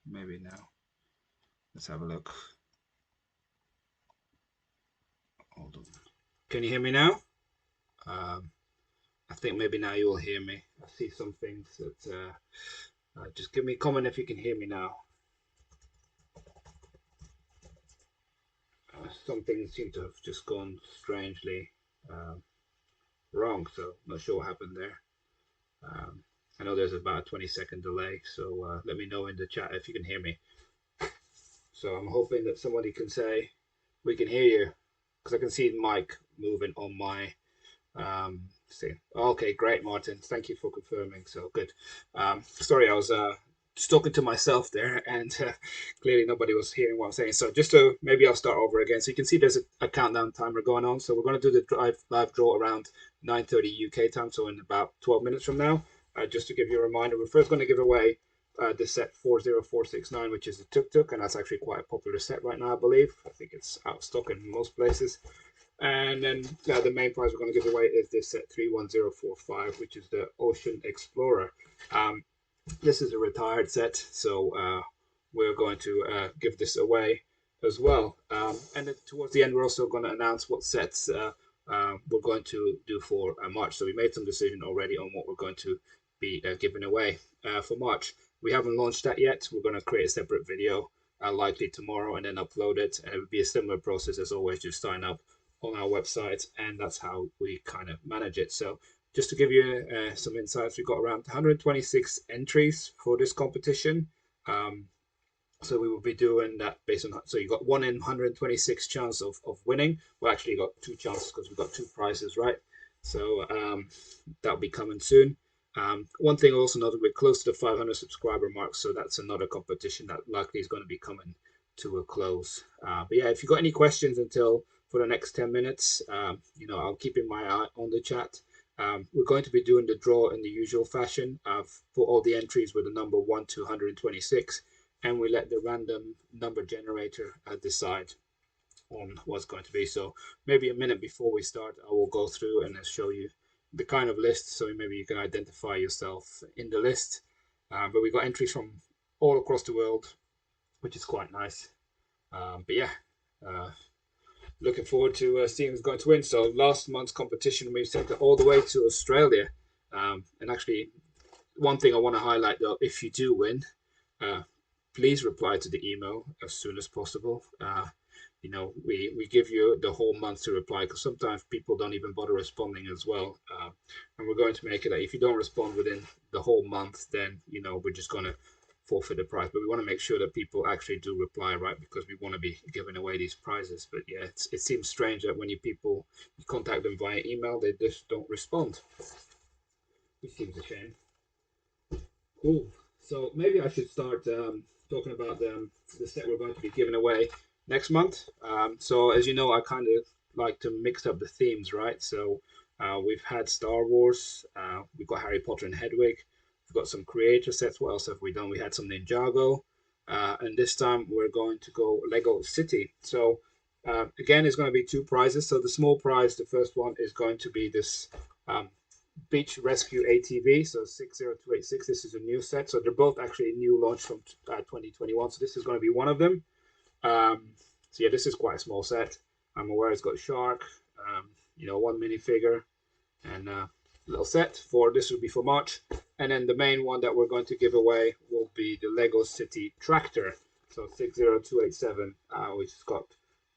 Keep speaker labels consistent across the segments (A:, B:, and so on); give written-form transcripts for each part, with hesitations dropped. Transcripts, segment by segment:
A: Maybe now. Let's have a look. Hold on. Can you hear me now? I think maybe now you will hear me. I see some things that just give me a comment if you can hear me now. Some things seem to have just gone strangely wrong, so I'm not sure what happened there. I know there's about a 20-second delay, so let me know in the chat if you can hear me. So I'm hoping that somebody can say we can hear you, because I can see the mic moving on my see. Okay, great, Martin. Thank you for confirming. So good. Sorry, I was just talking to myself there, and clearly nobody was hearing what I'm saying. So just to maybe I'll start over again. So you can see there's a countdown timer going on. So we're going to do the live draw around 9:30 UK time. So in about 12 minutes from now. Just to give you a reminder, we're first going to give away the set 40469, which is the Tuk Tuk, and that's actually quite a popular set right now, I believe. I think it's out of stock in most places. And then the main prize we're going to give away is this set 31045, which is the Ocean Explorer. This is a retired set, so we're going to give this away as well. And then towards the end, we're also going to announce what sets we're going to do for March. So we made some decision already on what we're going to be giving away for March. We haven't launched that yet. We're going to create a separate video likely tomorrow and then upload it. And it would be a similar process as always. Just sign up on our website, and that's how we kind of manage it. So just to give you some insights, we've got around 126 entries for this competition. So we will be doing that based on, so you got 1 in 126 chance of winning. Well, actually you got 2 chances because we've got 2 prizes, right? So that'll be coming soon. One thing also noted, we're close to the 500 subscriber mark, so that's another competition that likely is going to be coming to a close. But yeah, if you've got any questions until for the next 10 minutes, I'll keep in my eye on the chat. We're going to be doing the draw in the usual fashion for all the entries with the number 1 to 126, and we let the random number generator decide on what's going to be. So maybe a minute before we start, I will go through and show you the kind of list, so maybe you can identify yourself in the list. But we got entries from all across the world, which is quite nice. But yeah, looking forward to seeing who's going to win. So last month's competition, we sent it all the way to Australia. And actually, one thing I want to highlight though, if you do win, please reply to the email as soon as possible. We give you the whole month to reply, because sometimes people don't even bother responding as well. And we're going to make it that if you don't respond within the whole month, then we're just going to forfeit the prize. But we want to make sure that people actually do reply, right? Because we want to be giving away these prizes. But yeah, it seems strange that when you contact them via email, they just don't respond, which seems a shame. Cool. So maybe I should start talking about the set we're going to be giving away next month. So as you know, I kind of like to mix up the themes, right? So we've had Star Wars, we've got Harry Potter and Hedwig, we've got some creator sets. What else have we done? We had some Ninjago, and this time we're going to go Lego City. So again, it's going to be 2 prizes. So the small prize, the first one, is going to be this Beach Rescue ATV, so 60286. This is a new set, so they're both actually new launch from 2021. So this is going to be one of them. So yeah, this is quite a small set. I'm aware it's got shark, 1 minifigure, and a little set for this will be for March. And then the main one that we're going to give away will be the Lego City Tractor, so 60287, which has got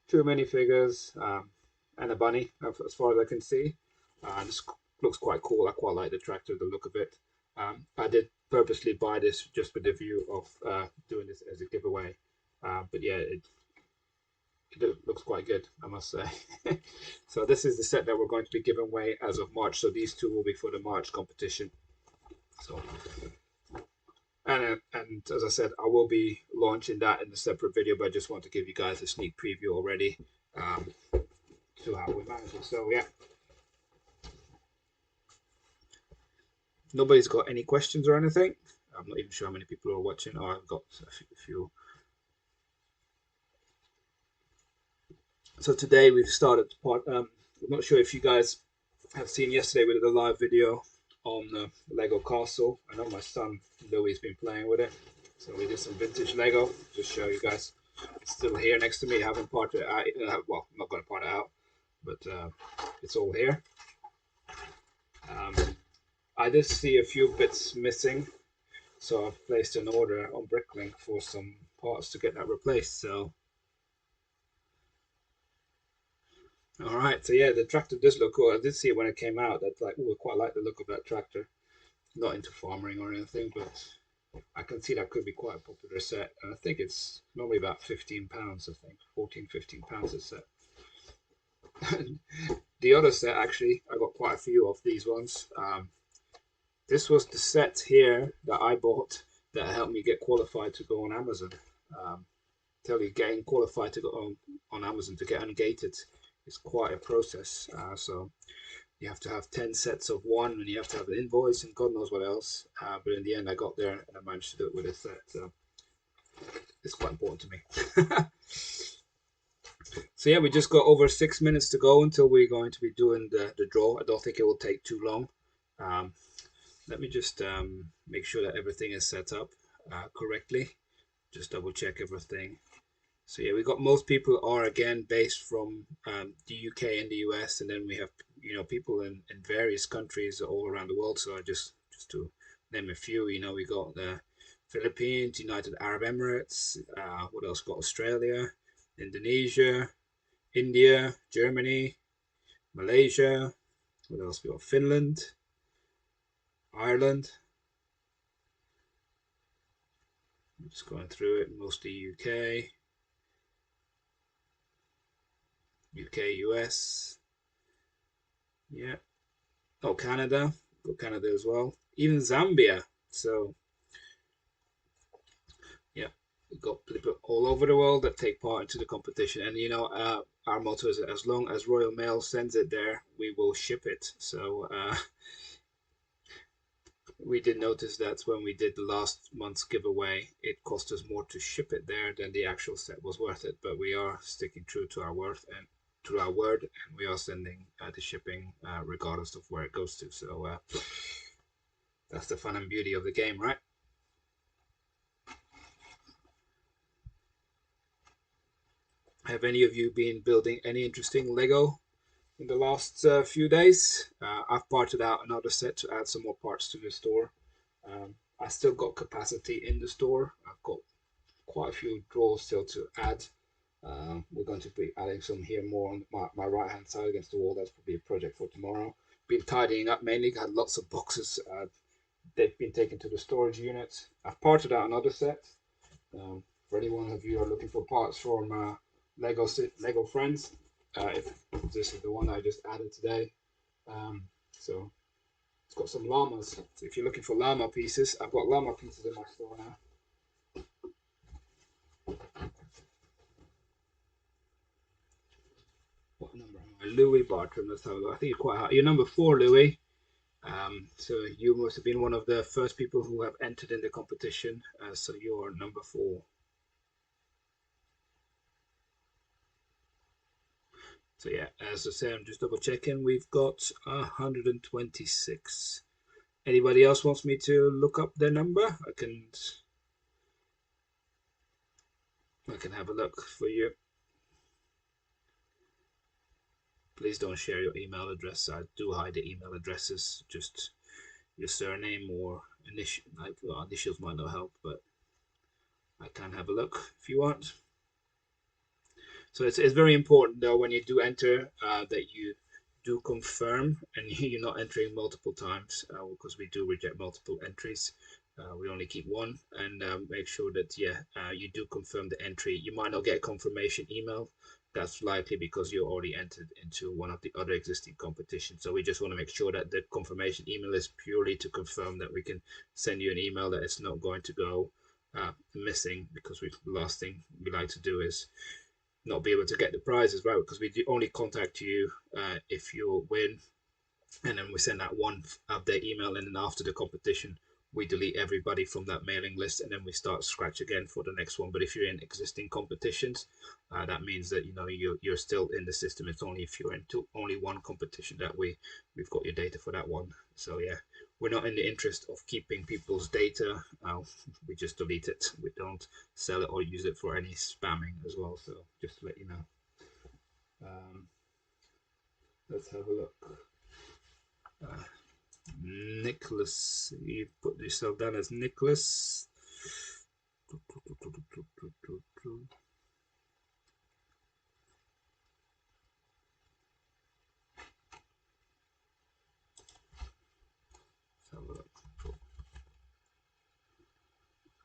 A: 2 minifigures and a bunny, as far as I can see. This looks quite cool. I quite like the tractor, the look of it. I did purposely buy this just with the view of doing this as a giveaway. But yeah, it looks quite good, I must say. So this is the set that we're going to be giving away as of March. So these 2 will be for the March competition. So, and as I said, I will be launching that in a separate video, but I just want to give you guys a sneak preview already to how we manage it. So yeah. Nobody's got any questions or anything. I'm not even sure how many people are watching. Oh, I've got a few. So today we've started part. I'm not sure if you guys have seen yesterday. We did a live video on the Lego Castle. I know my son Louis has been playing with it. So we did some vintage Lego. Just show you guys. It's still here next to me. I haven't parted it out. Well, I'm not going to part it out, but it's all here. Um, I did see a few bits missing, so I've placed an order on Bricklink for some parts to get that replaced. So, all right. So yeah, the tractor does look cool. I did see it when it came out. That's like, oh, I quite like the look of that tractor. Not into farming or anything, but I can see that could be quite a popular set. And I think it's normally about £15, I think. 14, £15 a set. The other set, actually, I got quite a few of these ones. This was the set here that I bought that helped me get qualified to go on Amazon. Tell you, getting qualified to go on Amazon to get ungated is quite a process. So you have to have 10 sets of one, and you have to have an invoice and God knows what else. But in the end, I got there and I managed to do it with a set. So it's quite important to me. So yeah, we just got over 6 minutes to go until we're going to be doing the draw. I don't think it will take too long. Um, Let me just make sure that everything is set up correctly. Just double check everything. So yeah, we got most people are again based from the UK and the US, and then we have people in various countries all around the world. So I just to name a few, we got the Philippines, United Arab Emirates. What else? Got Australia, Indonesia, India, Germany, Malaysia. What else? We got Finland, Ireland. I'm just going through it. Mostly UK, US. Yeah. Oh, Canada. Got Canada as well. Even Zambia. So yeah, we've got people all over the world that take part into the competition. And our motto is as long as Royal Mail sends it there, we will ship it. So we did notice that when we did the last month's giveaway, it cost us more to ship it there than the actual set was worth it. But we are sticking true to our word, and we are sending the shipping regardless of where it goes to. So that's the fun and beauty of the game, right? Have any of you been building any interesting Lego in the last few days? I've parted out another set to add some more parts to the store. I still got capacity in the store. I've got quite a few drawers still to add. We're going to be adding some here more on my right hand side against the wall. That's probably a project for tomorrow. Been tidying up mainly. Had lots of boxes. They've been taken to the storage unit. I've parted out another set. For anyone of you who are looking for parts from Lego Friends, if this is the one I just added today. So it's got some llamas. So if you're looking for llama pieces, I've got llama pieces in my store now. What number am I? Louis Bartram. Let's have a look. I think you're quite high. You're number 4, Louis. So you must have been one of the first people who have entered in the competition. So you're number 4. So yeah, as I say, I'm just double checking. We've got 126. Anybody else wants me to look up their number? I can have a look for you. Please don't share your email address. I do hide the email addresses. Just your surname or initials might not help, but I can have a look if you want. So it's very important though when you do enter that you do confirm and you're not entering multiple times because we do reject multiple entries. We only keep one, and make sure that you do confirm the entry. You might not get a confirmation email. That's likely because you already entered into one of the other existing competitions. So we just want to make sure that the confirmation email is purely to confirm that we can send you an email that it's not going to go missing, because the last thing we like to do is not be able to get the prizes, right? Because we only contact you if you win, and then we send that one update email, and then after the competition we delete everybody from that mailing list, and then we start scratch again for the next one. But if you're in existing competitions, that means that you're still in the system. It's only if you're into only one competition that we've got your data for that one. So yeah, we're not in the interest of keeping people's data. We just delete it. We don't sell it or use it for any spamming as well. So just to let you know. Let's have a look. Nicholas, you put yourself down as Nicholas. Let's have a look.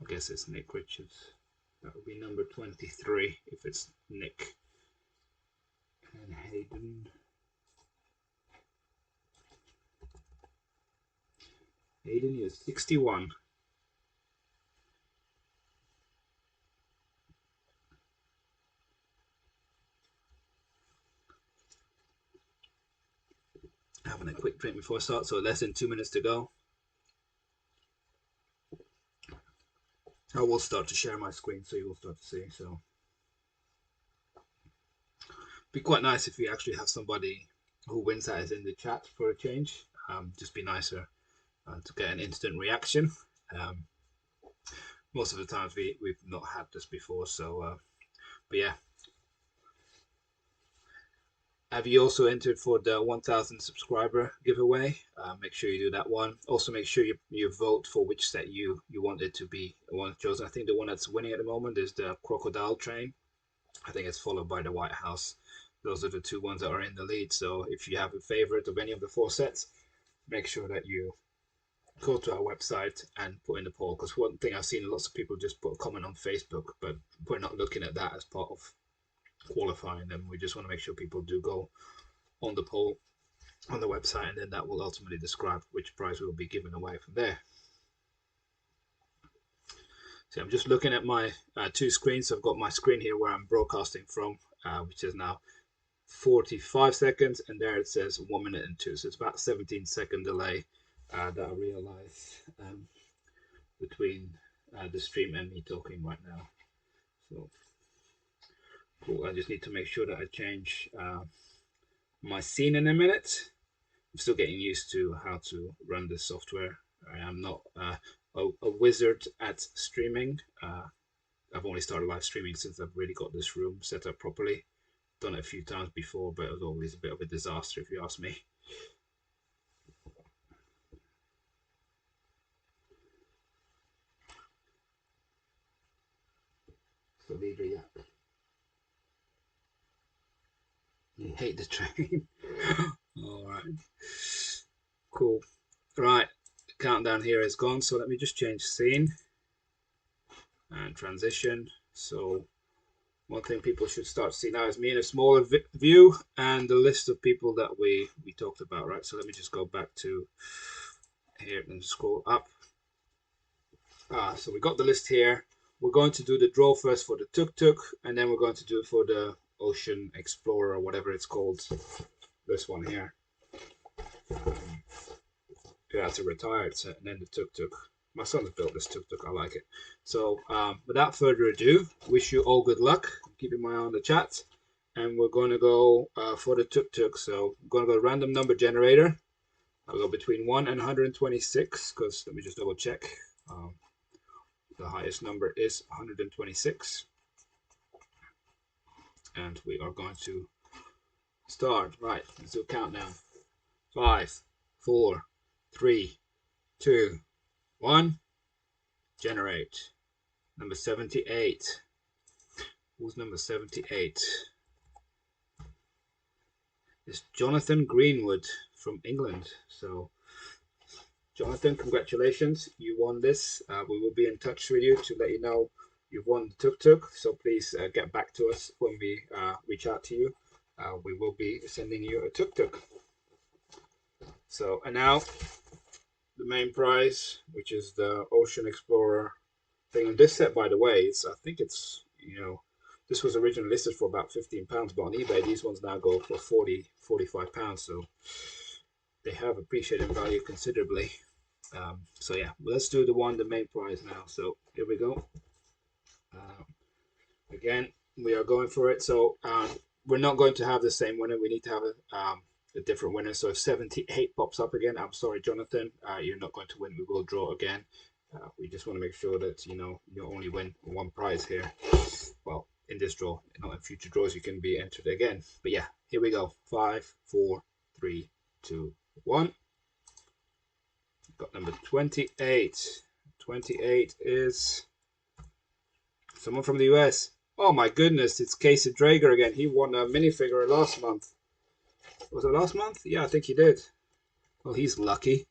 A: I guess it's Nick Richards. That would be number 23 if it's Nick. And Hayden. Hayden is 61. Having a quick drink before I start, so less than 2 minutes to go. I will start to share my screen so you will start to see. So be quite nice if you actually have somebody who wins that is in the chat for a change. Just be nicer to get an instant reaction. Most of the times we've not had this before, so but yeah. Have you also entered for the 1,000 subscriber giveaway? Make sure you do that one. Also, make sure you vote for which set you want it to be one chosen. I think the one that's winning at the moment is the Crocodile Train. I think it's followed by the White House. Those are the two ones that are in the lead. So if you have a favorite of any of the 4 sets, make sure that you go to our website and put in the poll. Because one thing I've seen, lots of people just put a comment on Facebook, but we're not looking at that as part of qualifying them. We just want to make sure people do go on the poll on the website, and then that will ultimately describe which prize will be given away from there. So I'm just looking at my 2 screens. So I've got my screen here where I'm broadcasting from, which is now 45 seconds, and there it says 1 minute and 2. So it's about 17-second delay that I realize between the stream and me talking right now. So cool. I just need to make sure that I change my scene in a minute. I'm still getting used to how to run this software. I am not a wizard at streaming. I've only started live streaming since I've really got this room set up properly. Done it a few times before, but it was always a bit of a disaster if you ask me. So leader, yeah. You hate the train. All right. Cool. Right. The countdown here is gone. So let me just change scene and transition. So one thing people should start to see now is me in a smaller view and the list of people that we talked about, right? So let me just go back to here and scroll up. So we got the list here. We're going to do the draw first for the Tuk Tuk, and then we're going to do it for the Ocean Explorer, or whatever it's called. This one here. Yeah, it's a retired set, and then the Tuk Tuk. My son's built this Tuk Tuk. I like it. So without further ado, wish you all good luck. Keep an eye on the chat, and we're going to go for the Tuk Tuk. So I'm going to go random number generator. I'll go between 1 and 126, because let me just double check. The highest number is 126. And we are going to start. Right, let's do a countdown. 5, 4, 3, 2, 1. Generate. Number 78. Who's number 78? It's Jonathan Greenwood from England. So Jonathan, congratulations. You won this. We will be in touch with you to let you know you've won the Tuk Tuk. So please get back to us when we reach out to you. We will be sending you a Tuk Tuk. So, and now the main prize, which is the Ocean Explorer thing. And this set, by the way, I think it's, this was originally listed for about £15, but on eBay, these ones now go for £45. So they have appreciated value considerably. So yeah, let's do the main prize now. So here we go. Again, we are going for it. So we're not going to have the same winner. We need to have a different winner. So if 78 pops up again, I'm sorry, Jonathan, you're not going to win. We will draw again. We just want to make sure that you only win one prize here. Well, in this draw, not in future draws, you can be entered again. But yeah, here we go. 5, 4, 3, 2, 1. Got number 28. 28 is someone from the US. Oh my goodness, it's Casey Drager again. He won a minifigure last month. Was it last month? Yeah, I think he did. Well, he's lucky.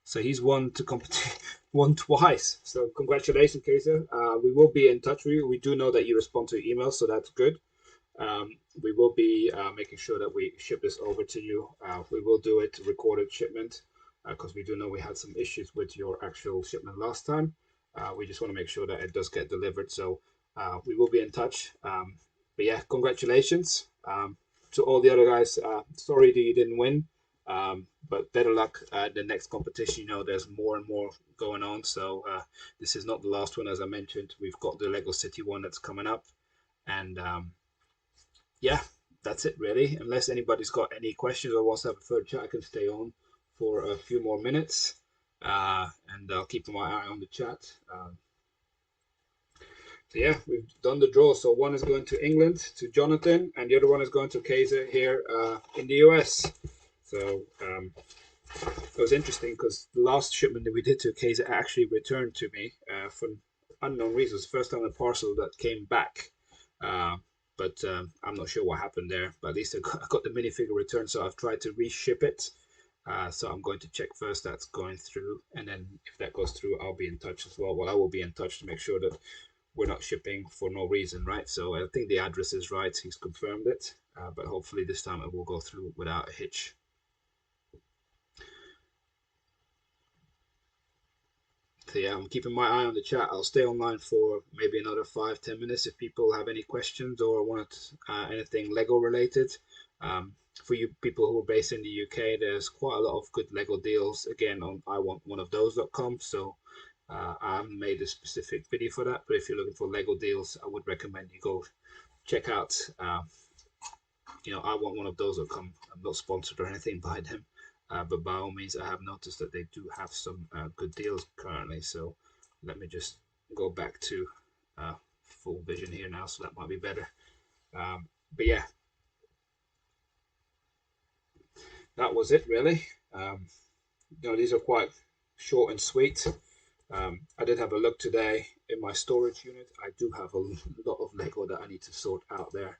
A: So he's won won twice. So congratulations, Casey. We will be in touch with you. We do know that you respond to emails, so that's good. We will be making sure that we ship this over to you. We will do it recorded shipment because we do know we had some issues with your actual shipment last time. We just want to make sure that it does get delivered. So we will be in touch. But yeah, congratulations to all the other guys. Sorry that you didn't win, but better luck at the next competition. There's more and more going on. So this is not the last one, as I mentioned. We've got the Lego City one that's coming up. And yeah, that's it really. Unless anybody's got any questions or wants to have a further chat, I can stay on for a few more minutes. And I'll keep my eye on the chat. So yeah, we've done the draw. So one is going to England, to Jonathan, and the other one is going to Kaiser here in the US. So it was interesting because the last shipment that we did to Kaiser actually returned to me for unknown reasons. First time a parcel that came back. But I'm not sure what happened there. But at least I got the minifigure returned, so I've tried to reship it. So I'm going to check first that's going through, and then if that goes through, I'll be in touch as well. Well, I will be in touch to make sure that we're not shipping for no reason, right? So I think the address is right. He's confirmed it, but hopefully this time it will go through without a hitch. So yeah, I'm keeping my eye on the chat. I'll stay online for maybe another 5-10 minutes if people have any questions or want anything Lego related. For you people who are based in the UK, there's quite a lot of good Lego deals again on iwantoneofthose.com. So I haven't made a specific video for that, but if you're looking for Lego deals, I would recommend you go check out iwantoneofthose.com. I'm not sponsored or anything by them. But by all means, I have noticed that they do have some good deals currently. So let me just go back to full vision here now, so that might be better. But yeah, that was it really. These are quite short and sweet. I did have a look today in my storage unit. I do have a lot of Lego that I need to sort out there.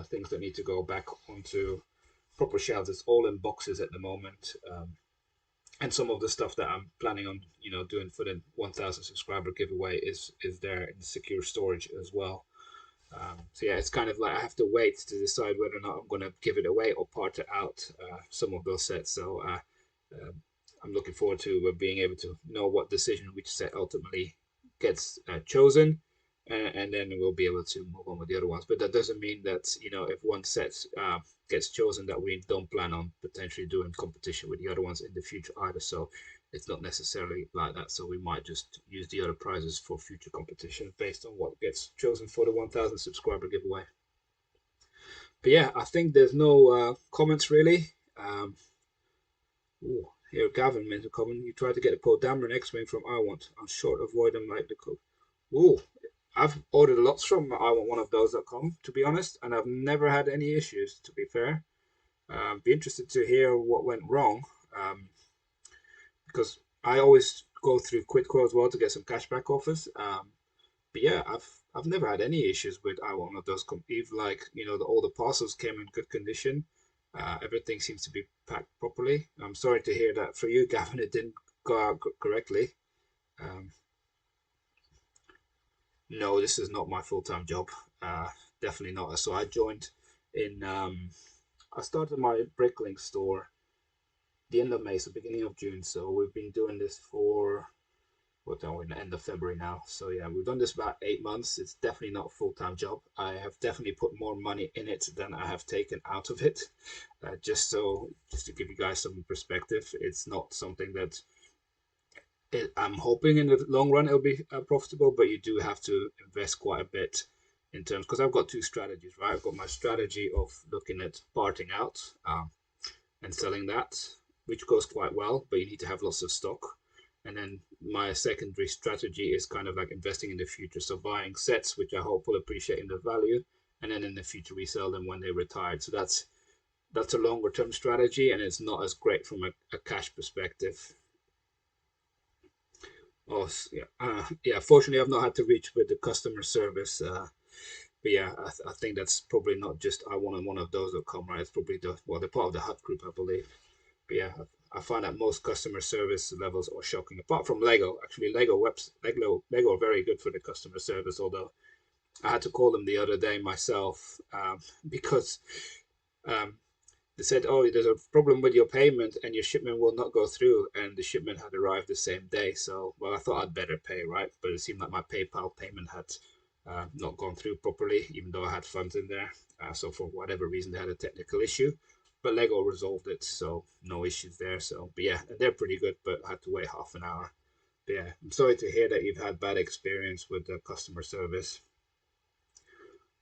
A: Things that need to go back onto proper shelves. It's all in boxes at the moment, and some of the stuff that I'm planning on doing for the 1000 subscriber giveaway is there in secure storage as well. So yeah, it's kind of like I have to wait to decide whether or not I'm going to give it away or part it out, some of those sets. So I'm looking forward to being able to know what decision which set ultimately gets chosen, and then we'll be able to move on with the other ones. But that doesn't mean that if one set gets chosen, that we don't plan on potentially doing competition with the other ones in the future either. So it's not necessarily like that. So we might just use the other prizes for future competition based on what gets chosen for the 1000 subscriber giveaway. But yeah, I think there's no comments really. Here, Gavin made a comment. You tried to get a Poe Dameron X-Wing from I Want. I'm short of avoid them like the cook. Ooh, I've ordered lots from iwantoneofthose.com, to be honest, and I've never had any issues, to be fair. Be interested to hear what went wrong, because I always go through Quidco as well to get some cashback offers. But yeah, I've never had any issues with iwantoneofthose.com. Even all the parcels came in good condition. Everything seems to be packed properly. I'm sorry to hear that for you, Gavin. It didn't go out correctly. No, this is not my full-time job. Definitely not. So I joined in. I started my Bricklink store the end of May, so beginning of June. So we've been doing this for what are we in the end of February now. So yeah, we've done this about 8 months. It's definitely not a full-time job. I have definitely put more money in it than I have taken out of it. Just to give you guys some perspective, it's not something that I'm hoping in the long run it'll be profitable, but you do have to invest quite a bit in terms, because I've got two strategies, right? I've got my strategy of looking at parting out, and selling that, which goes quite well, but you need to have lots of stock. And then my secondary strategy is kind of like investing in the future. So buying sets, which I hope will appreciate in the value, and then in the future resell them when they retired. So that's a longer term strategy, and it's not as great from a cash perspective. Oh, yeah, yeah. Fortunately, I've not had to reach with the customer service. But yeah, I think that's probably not just I want one of those.com, right? It's probably they're part of the Hut Group, I believe. But yeah, I find that most customer service levels are shocking. Apart from Lego, actually, Lego are very good for the customer service. Although I had to call them the other day myself because um, they said, "Oh, there's a problem with your payment, and your shipment will not go through." And the shipment had arrived the same day. So, well, I thought I'd better pay, right? But it seemed like my PayPal payment had not gone through properly, even though I had funds in there. So, for whatever reason, they had a technical issue. But Lego resolved it, so no issues there. So, but yeah, they're pretty good. But I had to wait half an hour. But yeah, I'm sorry to hear that you've had bad experience with the customer service.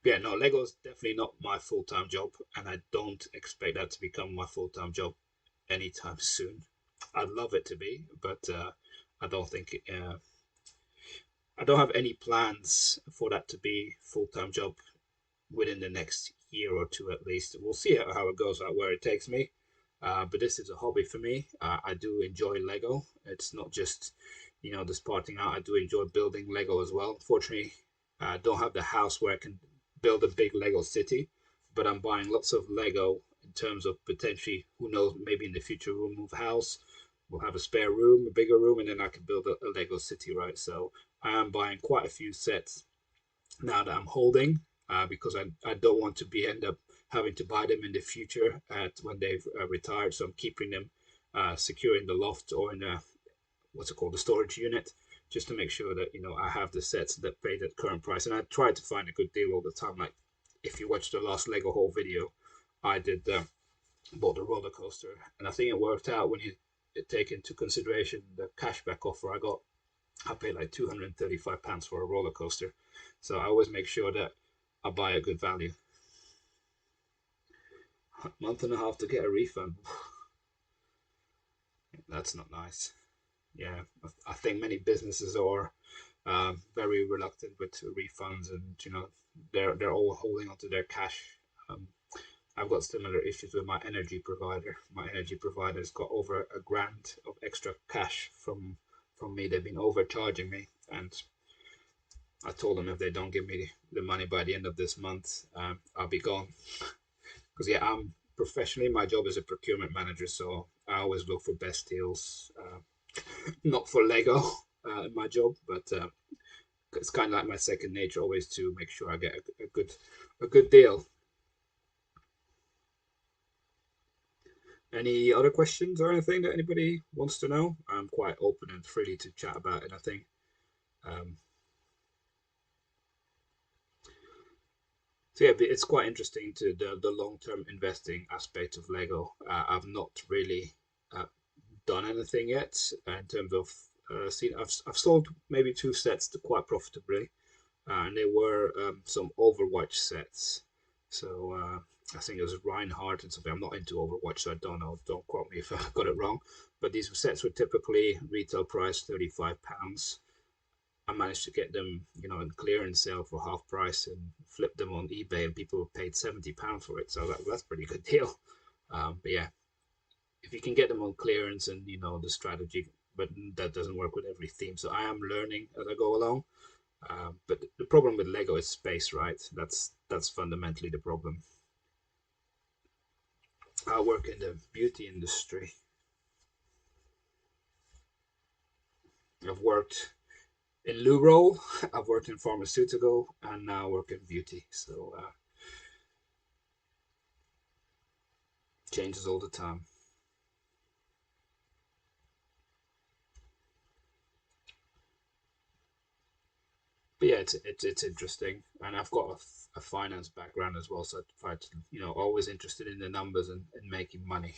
A: Yeah, no, Lego's definitely not my full time job, and I don't expect that to become my full time job anytime soon. I'd love it to be, but I don't think I don't have any plans for that to be full time job within the next year or two at least. We'll see how it goes, where it takes me. But this is a hobby for me. I do enjoy Lego. It's not just, just parting out. I do enjoy building Lego as well. Unfortunately, I don't have the house where I can build a big Lego city, but I'm buying lots of Lego in terms of potentially, who knows, maybe in the future we'll move house. We'll have a spare room, a bigger room, and then I can build a Lego city, right? So I am buying quite a few sets now that I'm holding because I don't want to be end up having to buy them in the future when they've retired. So I'm keeping them secure in the loft or in the what's it called, the storage unit, just to make sure that I have the sets that pay the current price. And I try to find a good deal all the time. Like if you watch the last Lego haul video, I did bought the roller coaster, and I think it worked out when you take into consideration the cashback offer I got. I paid like £235 for a roller coaster. So I always make sure that I buy a good value. A month and a half to get a refund. That's not nice. Yeah, I think many businesses are very reluctant with refunds, and they're all holding onto their cash. Um, I've got similar issues with my energy provider. My energy provider's got over £1,000 of extra cash from me. They've been overcharging me, and I told them if they don't give me the money by the end of this month, I'll be gone. Because yeah, I'm professionally, my job is a procurement manager, so I always look for best deals. Not for Lego in my job, but it's kind of like my second nature, always to make sure I get a good deal. Any other questions or anything that anybody wants to know? I'm quite open and freely to chat about anything. Um, so yeah, it's quite interesting to the long term investing aspect of Lego. I've not really uh, done anything yet in terms of seen. I've sold maybe two sets to quite profitably, and they were some Overwatch sets. So I think it was Reinhardt and something. I'm not into Overwatch, so I don't know. Don't quote me if I got it wrong. But these sets were typically retail price £35. I managed to get them, in clearance sale for half price and flip them on eBay, and people paid £70 for it. So that's a pretty good deal. But yeah, if you can get them on clearance and the strategy, but that doesn't work with every theme. So I am learning as I go along. But the problem with Lego is space, right? That's fundamentally the problem. I work in the beauty industry. I've worked in loo roll, I've worked in pharmaceutical, and now I work in beauty. So changes all the time. But yeah, it's interesting, and I've got a finance background as well, so I try to always interested in the numbers and making money.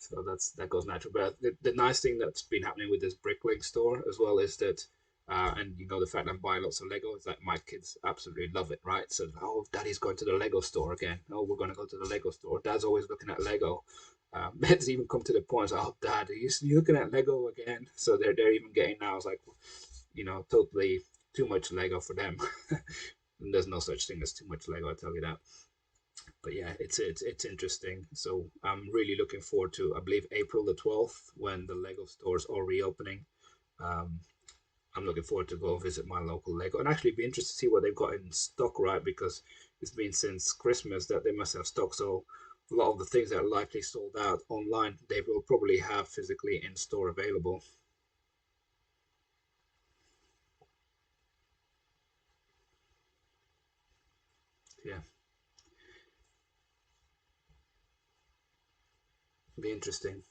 A: So that goes natural. But the nice thing that's been happening with this Bricklink store as well is that And you know, the fact I'm buying lots of Lego is like my kids absolutely love it, right? So, oh, Daddy's going to the Lego store again. Oh, we're going to go to the Lego store. Dad's always looking at Lego. It's even come to the point, oh, Dad, are you looking at Lego again? So they're even getting now. It's like, you know, totally too much Lego for them. And there's no such thing as too much Lego, I tell you that. But yeah, it's interesting. So I'm really looking forward to, I believe, April the 12th when the Lego stores are reopening. Um, I'm looking forward to go visit my local Lego and actually be interested to see what they've got in stock, right? Because it's been since Christmas that they must have stock. So a lot of the things that are likely sold out online, they will probably have physically in store available. Yeah, be interesting.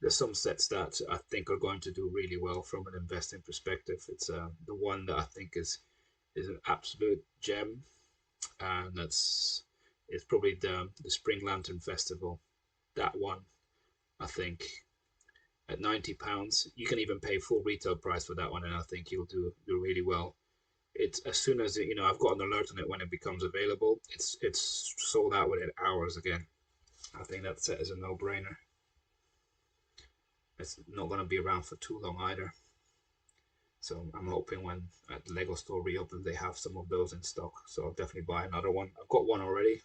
A: There's some sets that I think are going to do really well from an investing perspective. It's the one that I think is an absolute gem, and that's it's probably the Spring Lantern Festival. That one, I think, at £90, you can even pay full retail price for that one, and I think you'll do really well. It's as soon as you know I've got an alert on it when it becomes available. It's sold out within hours again. I think that set is a no brainer. It's not going to be around for too long either. So I'm hoping when at the Lego store reopens, they have some of those in stock. So I'll definitely buy another one. I've got one already,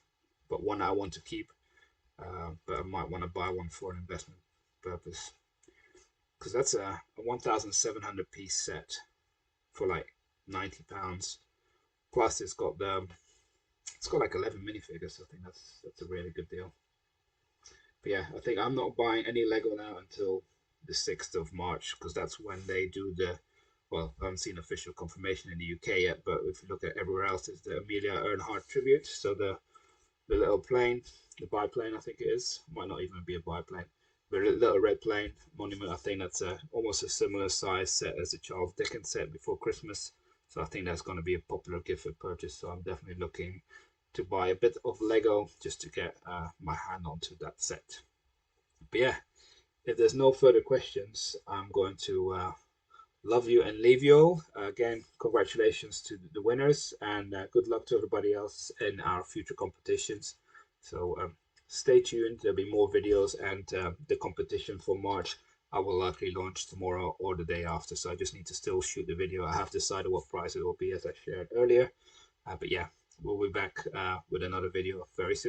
A: but one I want to keep. But I might want to buy one for an investment purpose because that's a 1,700 piece set for like £90. Plus, it's got like 11 minifigures. I think that's a really good deal. But yeah, I think I'm not buying any Lego now until the 6th of March because that's when they do the. Well, I haven't seen official confirmation in the UK yet, but if you look at everywhere else, it's the Amelia Earnhardt tribute. So the little plane, the biplane, I think it is, might not even be a biplane, but a little red plane monument. I think that's almost a similar size set as the Charles Dickens set before Christmas. So I think that's going to be a popular gift for purchase. So I'm definitely looking to buy a bit of Lego just to get my hand onto that set. But yeah, if there's no further questions, I'm going to love you and leave you all. Again, congratulations to the winners and good luck to everybody else in our future competitions. So stay tuned. There'll be more videos and the competition for March I will likely launch tomorrow or the day after. So I just need to still shoot the video. I have decided what price it will be as I shared earlier. But yeah, we'll be back with another video very soon.